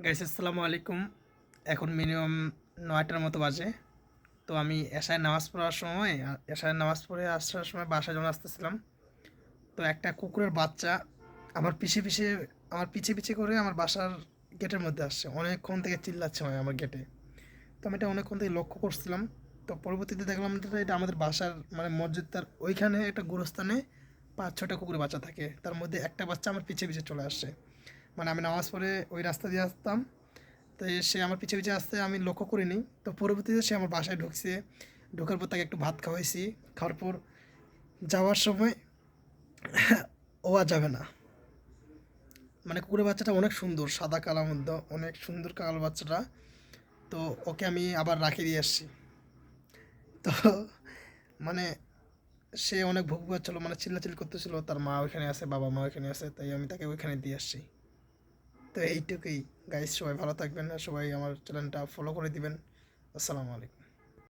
Guys আসসালামু আলাইকুম। এখন মিনিমাম ৯টার মতো বাজে। তো আমি এশায় নামাজ পড়ার সময় এশায় নামাজ পড়ে আসার সময় বাসায় যখন আসতেছিলাম, তো একটা কুকুরের বাচ্চা আমার পিছে পিছে করে আমার বাসার গেটের মধ্যে আসছে। অনেকক্ষণ থেকে চিল্লাচ্ছে ভাই আমার গেটে। তো আমি এটা অনেকক্ষণ থেকে লক্ষ্য করছিলাম। তো পরবর্তীতে দেখলাম যে এটা আমাদের বাসার মানে মসজিদটার ওইখানে একটা গোরস্থানে ৫-৬টা কুকুরের বাচ্চা থাকে। তার মধ্যে একটা বাচ্চা আমার পিছে পিছে চলে আসছে। মানে আমি নামাজ পড়ে ওই রাস্তা দিয়ে আসতাম, তো সে আমার পিছে পিছে আসতে আমি লক্ষ্য করিনি। তো পরবর্তীতে সে আমার বাসায় ঢুকছে। ঢোকার পর তাকে একটু ভাত খাওয়াইছি। খাওয়ার পর যাওয়ার সময় ও আর যাবে না। মানে কুকুরের বাচ্চাটা অনেক সুন্দর, সাদা কালার মধ্যে অনেক সুন্দর কালো বাচ্চাটা। তো ওকে আমি আবার রাখি দিয়ে আসছি। তো মানে সে অনেক ভুক পাচ্ছিল, মানে চিল্লাচিল্লি করতেছিল, তার মা ওইখানে আছে, বাবা মা ওইখানে আছে, তাই আমি তাকে ওইখানে দিয়ে আসছি। তো এইটুকুই। গাইস, সবাই ভালো থাকবেন আর সবাই আমার চ্যানেলটা ফলো করে দিবেন। আসসালামু আলাইকুম।